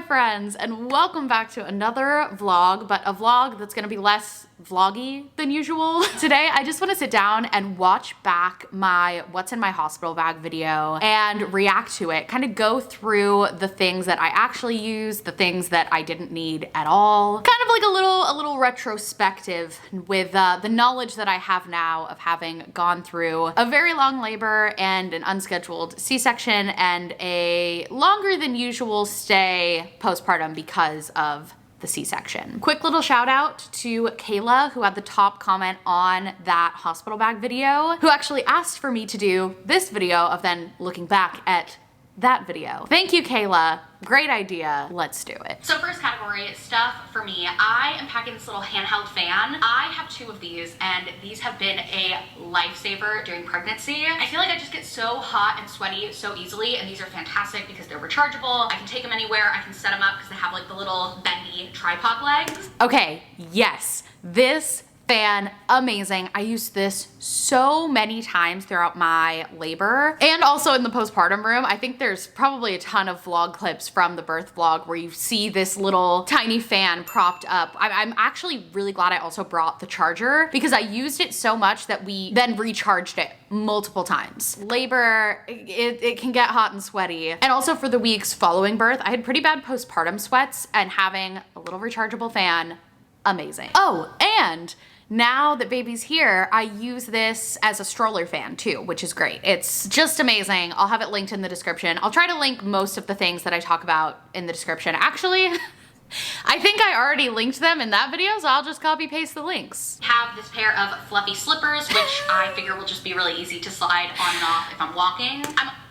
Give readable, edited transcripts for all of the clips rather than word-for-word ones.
friends, and welcome back to another vlog, but a vlog that's gonna be less vloggy than usual. Today, I just wanna sit down and watch back my what's in my hospital bag video and react to it, kind of go through the things that I actually used, the things that I didn't need at all. Kind of like a little retrospective with the knowledge that I have now of having gone through a very long labor and an unscheduled C-section and a longer than usual stay postpartum because of the C-section. Quick little shout out to Kayla, who had the top comment on that hospital bag video, who actually asked for me to do this video of then looking back at that video. Thank you, Kayla. Great idea. Let's do it. So first category, stuff for me. I am packing this little handheld fan. I have two of these, and these have been a lifesaver during pregnancy. I feel like I just get so hot and sweaty so easily, and these are fantastic because they're rechargeable. I can take them anywhere. I can set them up because they have like the little bendy tripod legs. Okay, yes, this fan, amazing. I used this so many times throughout my labor and also in the postpartum room. I think there's probably a ton of vlog clips from the birth vlog where you see this little tiny fan propped up. I'm actually really glad I also brought the charger because I used it so much that we then recharged it multiple times. Labor, it can get hot and sweaty. And also for the weeks following birth, I had pretty bad postpartum sweats, and having a little rechargeable fan, amazing. Oh, and now that baby's here, I use this as a stroller fan too, which is great. It's just amazing. I'll have it linked in the description. I'll try to link most of the things that I talk about in the description. Actually, I think I already linked them in that video, so I'll just copy paste the links. Have this pair of fluffy slippers, which I figure will just be really easy to slide on and off if I'm walking.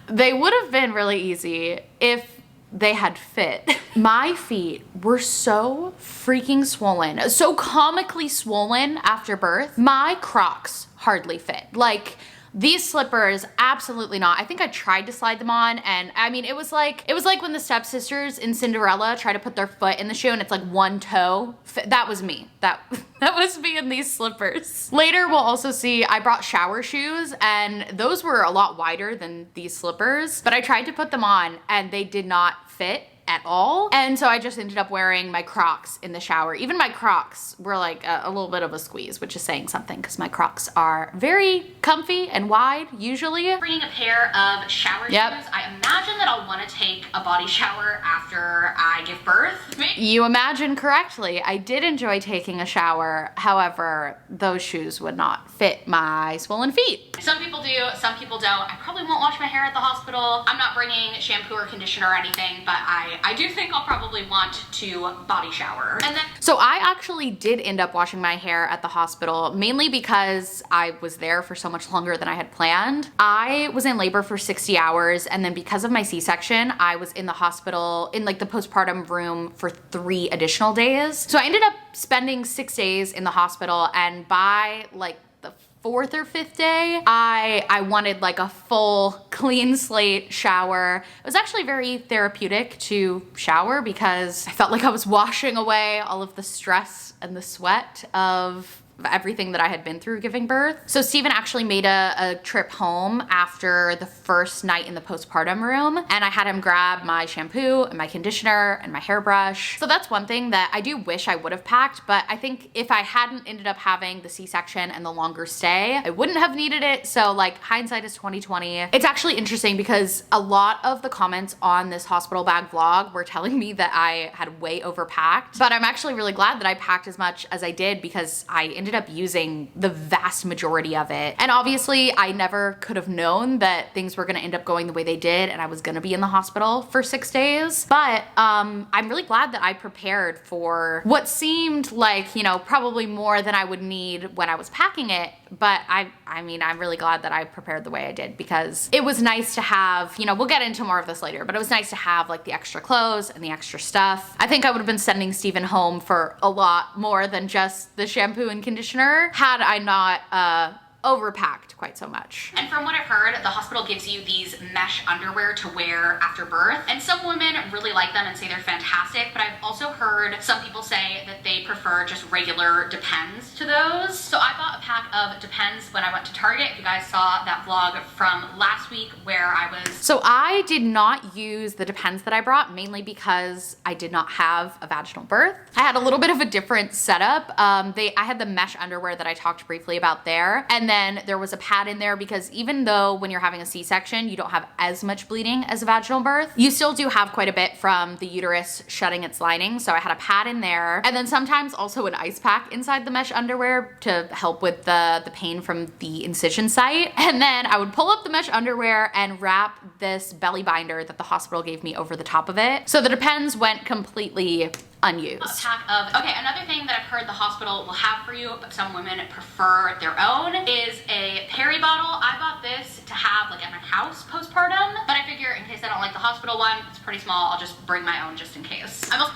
They would have been really easy if they had fit. My feet were so freaking swollen, so comically swollen after birth. My Crocs hardly fit. Like, these slippers, absolutely not. I think I tried to slide them on, and I mean, it was like when the stepsisters in Cinderella try to put their foot in the shoe and it's like one toe. That was me. That was me in these slippers. Later, we'll also see I brought shower shoes, and those were a lot wider than these slippers, but I tried to put them on and they did not fit at all. And so I just ended up wearing my Crocs in the shower. Even my Crocs were like a little bit of a squeeze, which is saying something because my Crocs are very comfy and wide usually. Bringing a pair of shower shoes. I imagine that I'll want to take a body shower after I give birth. You imagine correctly. I did enjoy taking a shower. However, those shoes would not fit my swollen feet. Some people do, some people don't. I probably won't wash my hair at the hospital. I'm not bringing shampoo or conditioner or anything, but I do think I'll probably want to body shower. And then, so I actually did end up washing my hair at the hospital, mainly because I was there for so much longer than I had planned. I was in labor for 60 hours, and then because of my C-section, I was in the hospital in like the postpartum room for 3 additional days. So I ended up spending 6 days in the hospital, and by like the 4th or 5th day, I wanted like a full clean slate shower. It was actually very therapeutic to shower because I felt like I was washing away all of the stress and the sweat of everything that I had been through giving birth. So Steven actually made a trip home after the first night in the postpartum room, and I had him grab my shampoo and my conditioner and my hairbrush. So that's one thing that I do wish I would have packed, but I think if I hadn't ended up having the C-section and the longer stay, I wouldn't have needed it. So like, hindsight is 2020. It's actually interesting because a lot of the comments on this hospital bag vlog were telling me that I had way overpacked, but I'm actually really glad that I packed as much as I did because I ended up using the vast majority of it. And obviously I never could have known that things were gonna end up going the way they did and I was gonna be in the hospital for 6 days. But I'm really glad that I prepared for what seemed like, you know, probably more than I would need when I was packing it. But I mean, I'm really glad that I prepared the way I did because it was nice to have, you know, we'll get into more of this later, but it was nice to have like the extra clothes and the extra stuff. I think I would have been sending Steven home for a lot more than just the shampoo and conditioner had I not overpacked quite so much. And from what I've heard, the hospital gives you these mesh underwear to wear after birth, and some women really like them and say they're fantastic, but I've also heard some people say that they prefer just regular Depends to those. So I bought a pack of Depends when I went to Target. If you guys saw that vlog from last week where I was... So I did not use the Depends that I brought, mainly because I did not have a vaginal birth. I had a little bit of a different setup. I had the mesh underwear that I talked briefly about there. And then there was a pad in there because even though when you're having a C-section, you don't have as much bleeding as a vaginal birth, you still do have quite a bit from the uterus shutting its lining. So I had a pad in there. And then sometimes also an ice pack inside the mesh underwear to help with the pain from the incision site. And then I would pull up the mesh underwear and wrap this belly binder that the hospital gave me over the top of it. So the Depends went completely unused. Okay, another thing that I've heard the hospital will have for you, but some women prefer their own, is a peri bottle. I bought this to have like at my house postpartum, but I figure in case I don't like the hospital one, it's pretty small, I'll just bring my own just in case. I'm also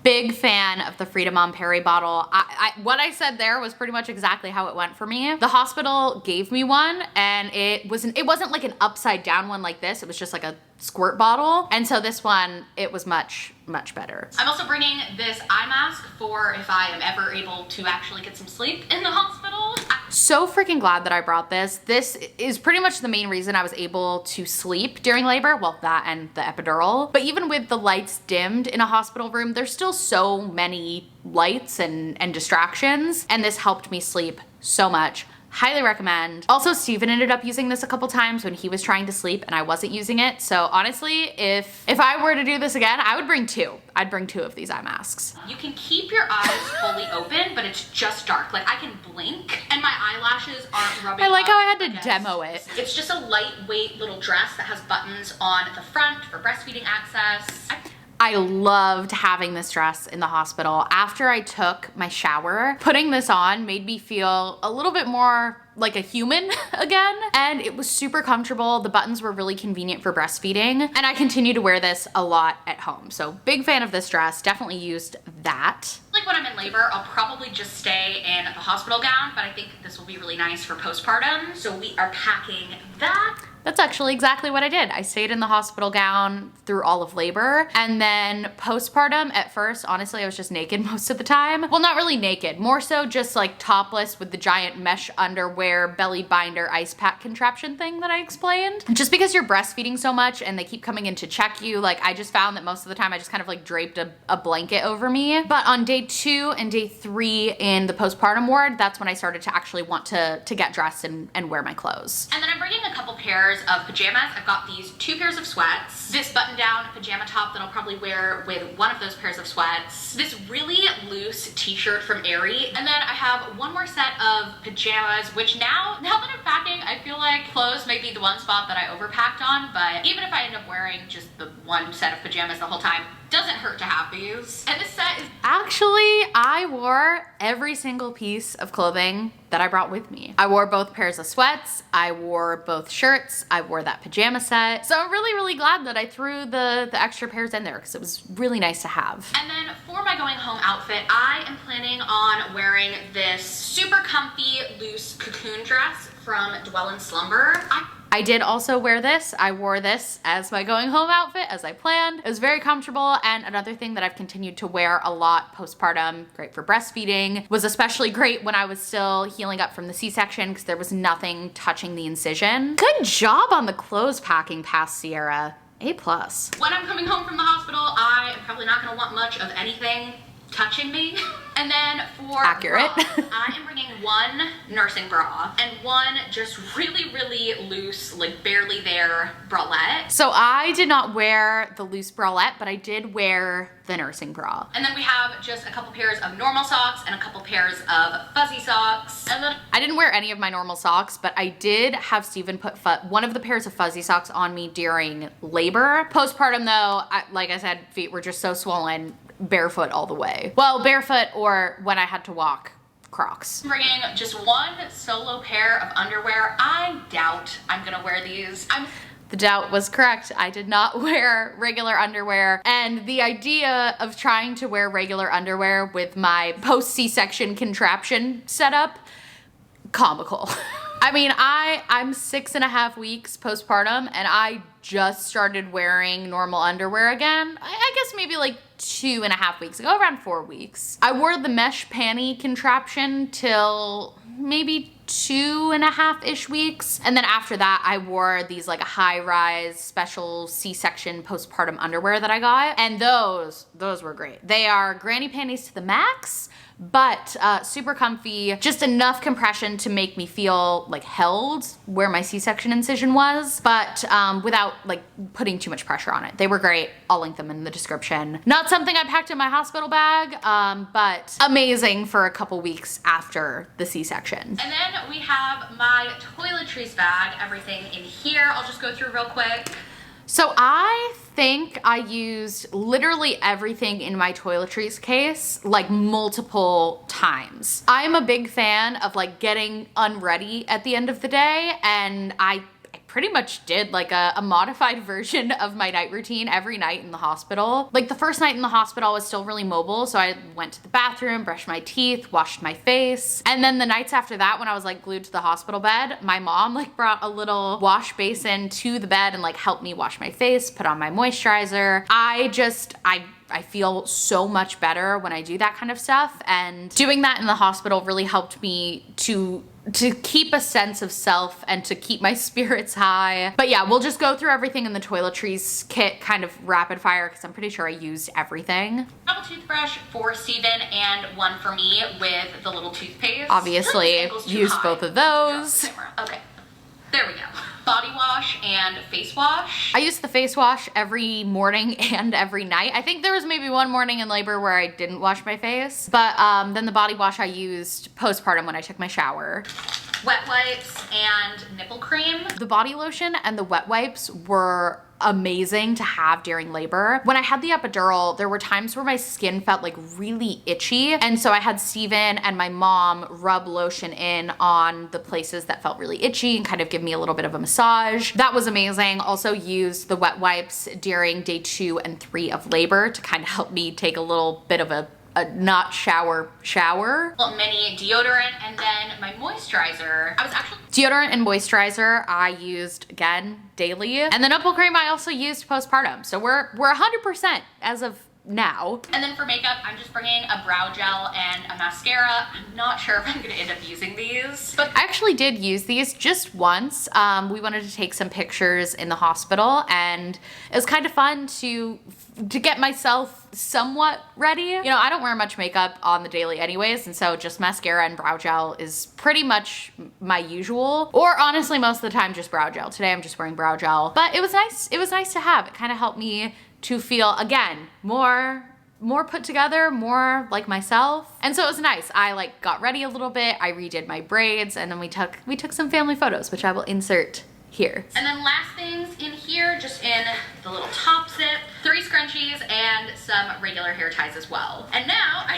big fan of the Freedom Mom Peri bottle. What I said there was pretty much exactly how it went for me. The hospital gave me one and it wasn't like an upside down one like this. It was just like a squirt bottle. And so this one, it was much, much better. I'm also bringing this eye mask for if I am ever able to actually get some sleep in the hospital. So freaking glad that I brought this. This is pretty much the main reason I was able to sleep during labor. Well, that and the epidural. But even with the lights dimmed in a hospital room, there's still so many lights and distractions. And this helped me sleep so much. Highly recommend. Also, Steven ended up using this a couple times when he was trying to sleep and I wasn't using it. So honestly, if I were to do this again, I would bring two. I'd bring two of these eye masks. You can keep your eyes fully open, but it's just dark. Like I can blink and my eyelashes aren't rubbing. I like how I had to demo it. It's just a lightweight little dress that has buttons on the front for breastfeeding access. I loved having this dress in the hospital. After I took my shower, putting this on made me feel a little bit more like a human again. And it was super comfortable. The buttons were really convenient for breastfeeding. And I continue to wear this a lot at home. So big fan of this dress, definitely used that. Like when I'm in labor, I'll probably just stay in the hospital gown, but I think this will be really nice for postpartum. So we are packing that. That's actually exactly what I did. I stayed in the hospital gown through all of labor. And then postpartum, at first, honestly, I was just naked most of the time. Well, not really naked, more so just like topless with the giant mesh underwear, belly binder, ice pack contraption thing that I explained. Just because you're breastfeeding so much and they keep coming in to check you, like I just found that most of the time I just kind of like draped a blanket over me. But on day 2 and day 3 in the postpartum ward, that's when I started to actually want to get dressed and wear my clothes. And then I'm bringing a couple pairs of pajamas. I've got these 2 pairs of sweats, this button down pajama top that I'll probably wear with one of those pairs of sweats, this really loose t-shirt from Aerie, and then I have one more set of pajamas, which now that I'm packing, I feel like clothes may be the one spot that I overpacked on, but even if I end up wearing just the one set of pajamas the whole time, doesn't hurt to have these. And this set is... Actually, I wore every single piece of clothing that I brought with me. I wore both pairs of sweats, I wore both shirts, I wore that pajama set. So I'm really, really glad that I threw the extra pairs in there because it was really nice to have. And then for my going home outfit, I am planning on wearing this super comfy, loose cocoon dress from Dwell in Slumber. I did also wear this. I wore this as my going home outfit as I planned. It was very comfortable, and another thing that I've continued to wear a lot postpartum, great for breastfeeding, was especially great when I was still healing up from the C-section because there was nothing touching the incision. Good job on the clothes packing past Sierra. A+. When I'm coming home from the hospital, I am probably not gonna want much of anything touching me. And then for accurate, bra, I am bringing one nursing bra and one just really, really loose, like barely there bralette. So I did not wear the loose bralette, but I did wear the nursing bra. And then we have just a couple pairs of normal socks and a couple pairs of fuzzy socks. And then I didn't wear any of my normal socks, but I did have Steven put one of the pairs of fuzzy socks on me during labor. Postpartum though, like I said, feet were just so swollen, barefoot all the way. Well, barefoot or when I had to walk, Crocs. I'm bringing just one solo pair of underwear. I doubt I'm gonna wear these. The doubt was correct. I did not wear regular underwear. And the idea of trying to wear regular underwear with my post C-section contraption setup, comical. I mean, I'm 6.5 weeks postpartum and I just started wearing normal underwear again. I guess maybe like 2.5 weeks ago, around 4 weeks. I wore the mesh panty contraption till maybe 2.5-ish weeks. And then after that, I wore these like high-rise special C-section postpartum underwear that I got. And those were great. They are granny panties to the max, but super comfy, just enough compression to make me feel like held where my C-section incision was, but without like putting too much pressure on it. They were great. I'll link them in the description. Not something I packed in my hospital bag, but amazing for a couple weeks after the C-section. And then we have my Toiletries bag, everything in here. I'll just go through real quick. So I think I used literally everything in my toiletries case like multiple times. I am a big fan of like getting unready at the end of the day, and I pretty much did like a modified version of my night routine every night in the hospital. Like the first night in the hospital, I was still really mobile, so I went to the bathroom, brushed my teeth, washed my face. And then the nights after that, when I was like glued to the hospital bed, my mom like brought a little wash basin to the bed and like helped me wash my face, put on my moisturizer. I feel so much better when I do that kind of stuff, and doing that in the hospital really helped me to keep a sense of self and to keep my spirits high. But yeah, we'll just go through everything in the Toiletries kit kind of rapid fire because I'm pretty sure I used everything. Double toothbrush for Steven and one for me with the little toothpaste. Obviously, used both of those. Okay, there we go. Body wash and face wash. I used the face wash every morning and every night. I think there was maybe one morning in labor where I didn't wash my face, but then the body wash I used postpartum when I took my shower. Wet wipes and nipple cream. The body lotion and the wet wipes were amazing to have during labor. When I had the epidural, there were times where my skin felt like really itchy, and so I had Steven and my mom rub lotion in on the places that felt really itchy and kind of give me a little bit of a massage. That was amazing. Also used the wet wipes during day 2 and 3 of labor to kind of help me take a little bit of a not shower. Well, mini deodorant, and then my moisturizer. Deodorant and moisturizer I used again daily, and the nipple cream I also used postpartum. So we're 100% as of now. And then for makeup, I'm just bringing a brow gel and a mascara. I'm not sure if I'm gonna end up using these, but I actually did use these just once. We wanted to take some pictures in the hospital, and it was kind of fun to get myself somewhat ready. You know, I don't wear much makeup on the daily anyways, and so just mascara and brow gel is pretty much my usual, or honestly most of the time just brow gel. Today I'm just wearing brow gel, but it was nice to have. It kind of helped me to feel, again, more put together, more like myself. And so it was nice. I like got ready a little bit, I redid my braids, and then we took some family photos, which I will insert here. And then last things in here, just in the little top zip, 3 scrunchies and some regular hair ties as well. And now I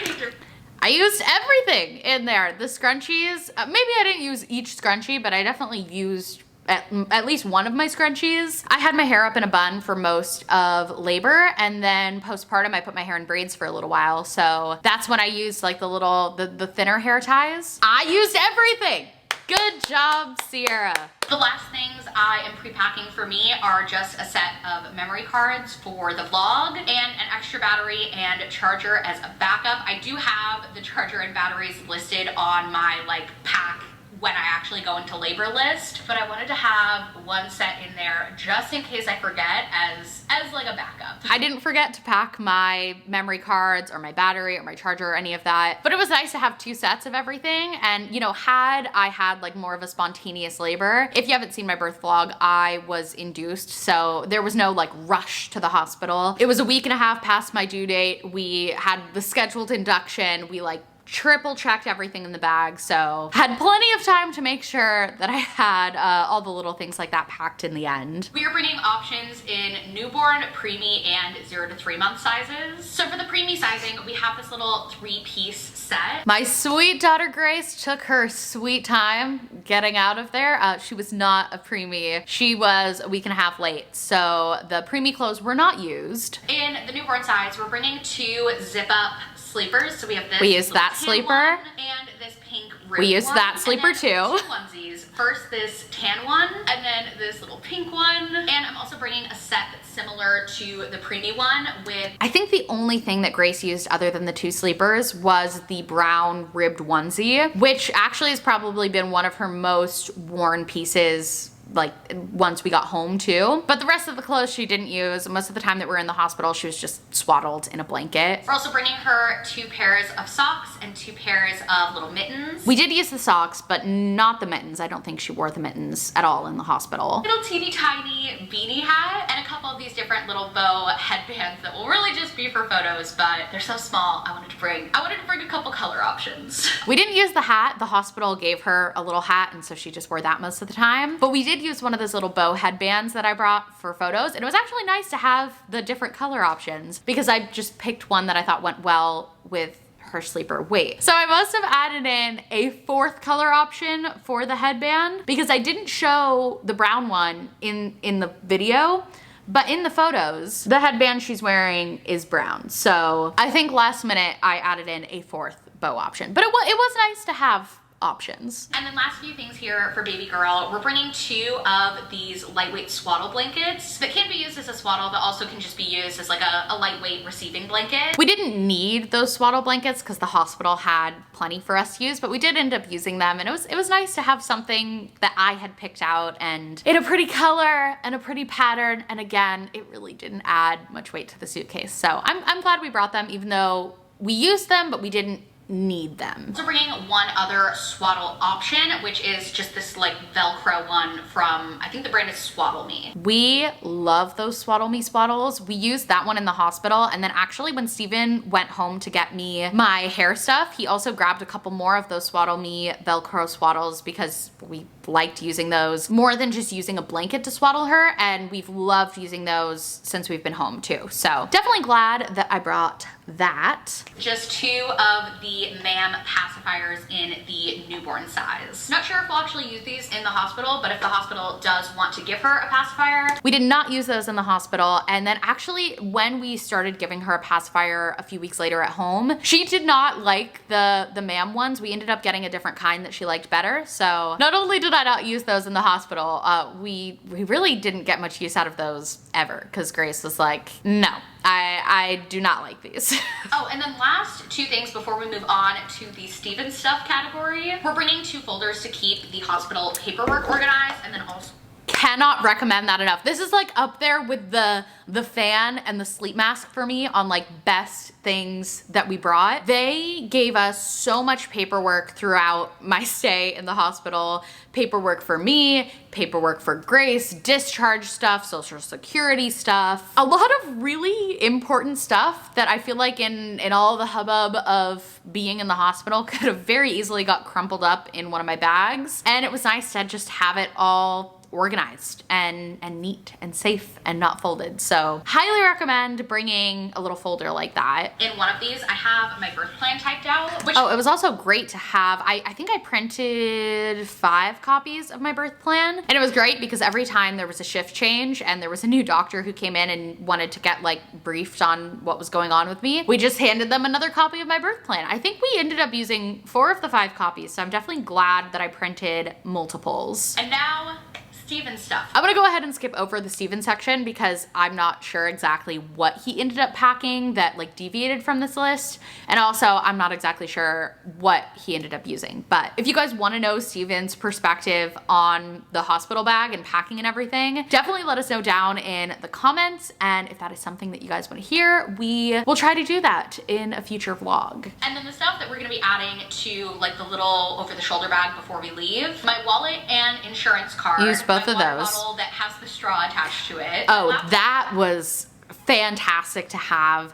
used everything in there. The scrunchies, maybe I didn't use each scrunchie, but I definitely used at least one of my scrunchies. I had my hair up in a bun for most of labor, and then postpartum I put my hair in braids for a little while, so that's when I used like the thinner hair ties. I used everything. Good job, Sierra. The last things I am pre-packing for me are just a set of memory cards for the vlog and an extra battery and charger as a backup. I do have the charger and batteries listed on my like pack when I actually go into labor list, but I wanted to have one set in there just in case I forget as like a backup. I didn't forget to pack my memory cards or my battery or my charger or any of that, but it was nice to have 2 sets of everything. And you know, had I had like more of a spontaneous labor, if you haven't seen my birth vlog, I was induced, so there was no like rush to the hospital. It was a week and a half past my due date. We had the scheduled induction. We like triple checked everything in the bag, so had plenty of time to make sure that I had all the little things like that packed in the end. We are bringing options in newborn, preemie, and 0 to 3 month sizes. So for the preemie sizing, we have this little 3-piece set. My sweet daughter Grace took her sweet time getting out of there. She was not a preemie. She was a week and a half late, so the preemie clothes were not used. In the newborn size, we're bringing 2 zip-up sleepers. So we have this. We use that sleeper and this pink We used that sleeper too. Two onesies. First this tan one, and then this little pink one. And I'm also bringing a set that's similar to the preemie one with... I think the only thing that Grace used other than the two sleepers was the brown ribbed onesie, which actually has probably been one of her most worn pieces like once we got home too. But the rest of the clothes she didn't use. Most of the time that we're in the hospital, she was just swaddled in a blanket. We're also bringing her 2 pairs of socks and 2 pairs of little mittens. We did use the socks, but not the mittens. I don't think she wore the mittens at all in the hospital. Little teeny tiny beanie hat and a couple of these different little bow headbands that will really just be for photos, but they're so small. I wanted to bring a couple color options. We didn't use the hat. The hospital gave her a little hat, and so she just wore that most of the time. But we did use one of those little bow headbands that I brought for photos, and it was actually nice to have the different color options because I just picked one that I thought went well with her sleeper weight. So I must have added in a 4th color option for the headband because I didn't show the brown one in the video, but in the photos, the headband she's wearing is brown. So I think last minute I added in a 4th bow option, but it was nice to have options. And then last few things here for baby girl. We're bringing 2 of these lightweight swaddle blankets that can be used as a swaddle, but also can just be used as like a lightweight receiving blanket. We didn't need those swaddle blankets because the hospital had plenty for us to use, but we did end up using them, and it was nice to have something that I had picked out and in a pretty color and a pretty pattern. And again, it really didn't add much weight to the suitcase. So I'm glad we brought them, even though we used them, but we didn't need them. So bringing one other swaddle option, which is just this like Velcro one from, I think the brand is Swaddle Me. We love those Swaddle Me swaddles. We used that one in the hospital, and then actually when Steven went home to get me my hair stuff, he also grabbed a couple more of those Swaddle Me Velcro swaddles because we liked using those more than just using a blanket to swaddle her, and we've loved using those since we've been home too. So definitely glad that I brought that. Just 2 of the MAM pacifiers in the newborn size. Not sure if we'll actually use these in the hospital, but if the hospital does want to give her a pacifier. We did not use those in the hospital, and then actually when we started giving her a pacifier a few weeks later at home, she did not like the MAM ones. We ended up getting a different kind that she liked better. So not only did I not use those in the hospital, we really didn't get much use out of those ever because Grace was like, no, I do not like these. Oh, and then last 2 things before we move on to the Steven stuff category. We're bringing 2 folders to keep the hospital paperwork organized, and then also cannot recommend that enough. This is like up there with the fan and the sleep mask for me on like best things that we brought. They gave us so much paperwork throughout my stay in the hospital. Paperwork for me, paperwork for Grace, discharge stuff, social security stuff. A lot of really important stuff that I feel like in all the hubbub of being in the hospital could have very easily got crumpled up in one of my bags. And it was nice to just have it all organized and neat and safe and not folded. So highly recommend bringing a little folder like that. In one of these, I have my birth plan typed out. Oh, it was also great to have. I think I printed 5 copies of my birth plan, and it was great because every time there was a shift change and there was a new doctor who came in and wanted to get like briefed on what was going on with me, we just handed them another copy of my birth plan. I think we ended up using 4 of the 5 copies, so I'm definitely glad that I printed multiples. And now Steven stuff. I'm gonna go ahead and skip over the Steven section because I'm not sure exactly what he ended up packing that like deviated from this list. And also I'm not exactly sure what he ended up using. But if you guys wanna know Steven's perspective on the hospital bag and packing and everything, definitely let us know down in the comments. And if that is something that you guys wanna hear, we will try to do that in a future vlog. And then the stuff that we're gonna be adding to like the little over the shoulder bag before we leave, my wallet and insurance card. Use both of those. Bottle that has the straw attached to it. Oh, that was fantastic to have.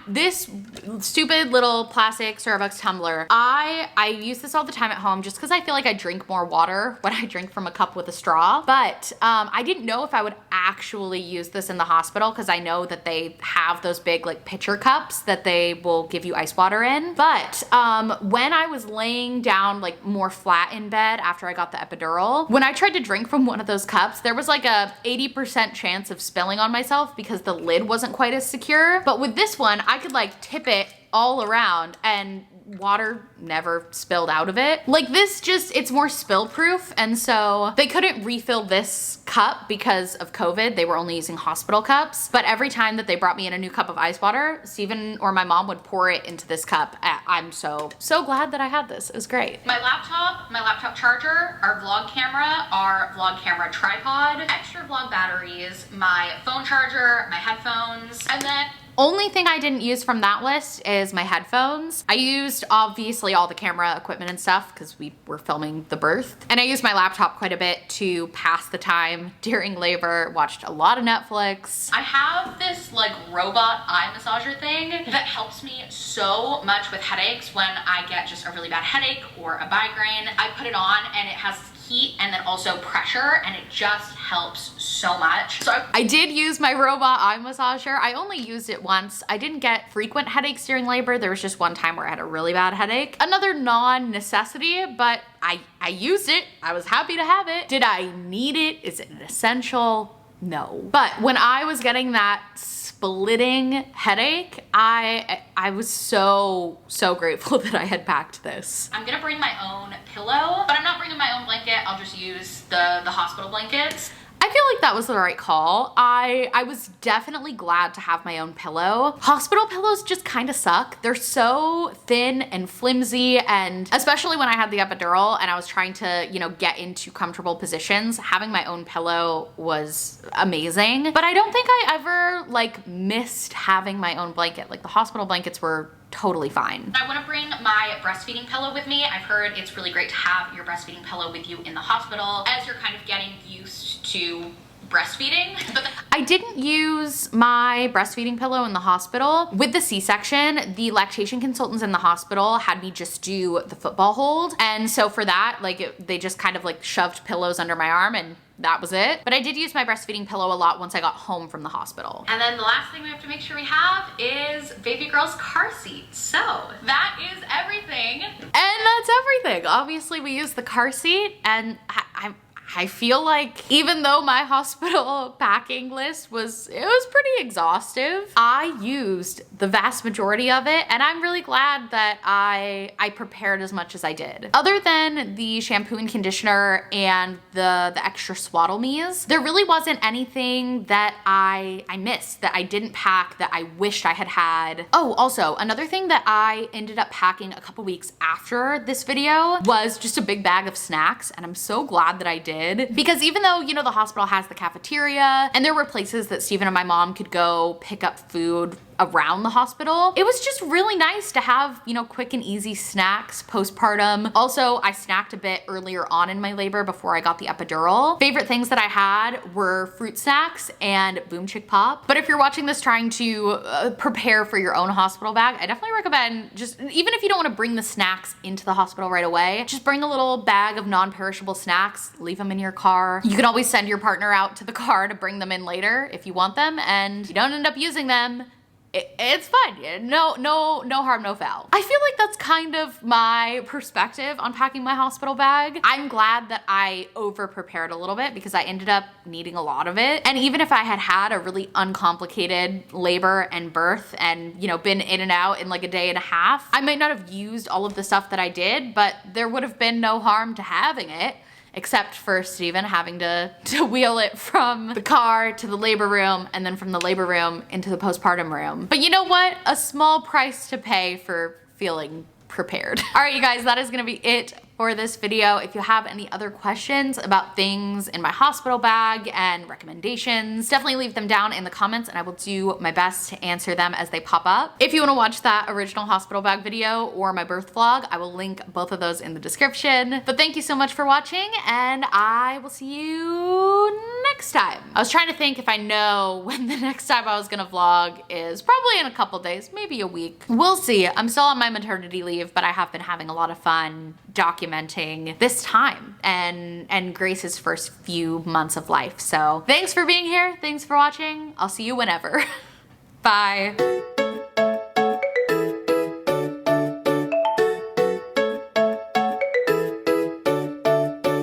This stupid little plastic Starbucks tumbler, I use this all the time at home just because I feel like I drink more water when I drink from a cup with a straw. But I didn't know if I would actually use this in the hospital because I know that they have those big like pitcher cups that they will give you ice water in. But when I was laying down like more flat in bed after I got the epidural, when I tried to drink from one of those cups, there was like a 80% chance of spilling on myself because the lid wasn't quite as secure. But with this one, I could like tip it all around and water never spilled out of it. Like this just, it's more spill proof. And so they couldn't refill this cup because of COVID. They were only using hospital cups. But every time that they brought me in a new cup of ice water, Steven or my mom would pour it into this cup. I'm so glad that I had this. It was great. My laptop charger, our vlog camera, our vlog camera tripod, extra vlog batteries, my phone charger, my headphones, and then only thing I didn't use from that list is my headphones. I used obviously all the camera equipment and stuff because we were filming the birth. And I used my laptop quite a bit to pass the time during labor, watched a lot of Netflix. I have this like robot eye massager thing that helps me so much with headaches when I get just a really bad headache or a migraine. I put it on and it has heat and then also pressure, and it just helps so much. So I did use my robot eye massager. I only used it once. I didn't get frequent headaches during labor. There was just one time where I had a really bad headache. Another non-necessity, but I used it. I was happy to have it. Did I need it? Is it an essential? No. But when I was getting that splitting headache, I was so grateful that I had packed this. I'm gonna bring my own pillow, but I'm not bringing my own blanket. I'll just use the hospital blankets. I feel like that was the right call. I was definitely glad to have my own pillow. Hospital pillows just kind of suck. They're so thin and flimsy, and especially when I had the epidural and I was trying to, you know, get into comfortable positions, having my own pillow was amazing. But I don't think I ever like missed having my own blanket. Like the hospital blankets were totally fine. I want to bring my breastfeeding pillow with me. I've heard it's really great to have your breastfeeding pillow with you in the hospital as you're kind of getting used to breastfeeding. I didn't use my breastfeeding pillow in the hospital. With the C-section, the lactation consultants in the hospital had me just do the football hold. And so for that, like they just kind of like shoved pillows under my arm and that was it. But I did use my breastfeeding pillow a lot once I got home from the hospital. And then the last thing we have to make sure we have is baby girl's car seat. So that is everything. And that's everything. Obviously we used the car seat, and I feel like even though my hospital packing list was pretty exhaustive, I used the vast majority of it, and I'm really glad that I prepared as much as I did. Other than the shampoo and conditioner and the extra swaddle me's, there really wasn't anything that I missed, that I didn't pack, that I wished I had had. Oh, also another thing that I ended up packing a couple weeks after this video was just a big bag of snacks, and I'm so glad that I did. Because even though, you know, the hospital has the cafeteria and there were places that Steven and my mom could go pick up food around the hospital, it was just really nice to have, you know, quick and easy snacks postpartum. Also, I snacked a bit earlier on in my labor before I got the epidural. Favorite things that I had were fruit snacks and Boom Chick Pop. But if you're watching this trying to prepare for your own hospital bag, I definitely recommend just, even if you don't want to bring the snacks into the hospital right away, just bring a little bag of non-perishable snacks, leave them in your car. You can always send your partner out to the car to bring them in later if you want them, and you don't end up using them, it's fine. No harm, no foul. I feel like that's kind of my perspective on packing my hospital bag. I'm glad that I over prepared a little bit because I ended up needing a lot of it. And even if I had had a really uncomplicated labor and birth and, you know, been in and out in like a day and a half, I might not have used all of the stuff that I did, but there would have been no harm to having it. Except for Steven having to wheel it from the car to the labor room and then from the labor room into the postpartum room. But you know what? A small price to pay for feeling prepared. All right, you guys, that is gonna be it for this video. If you have any other questions about things in my hospital bag and recommendations, definitely leave them down in the comments and I will do my best to answer them as they pop up. If you wanna watch that original hospital bag video or my birth vlog, I will link both of those in the description. But thank you so much for watching and I will see you next time. I was trying to think if I know when the next time I was gonna vlog is. Probably in a couple days, maybe a week. We'll see. I'm still on my maternity leave, but I have been having a lot of fun documenting this time and Grace's first few months of life. So thanks for being here. Thanks for watching. I'll see you whenever. Bye.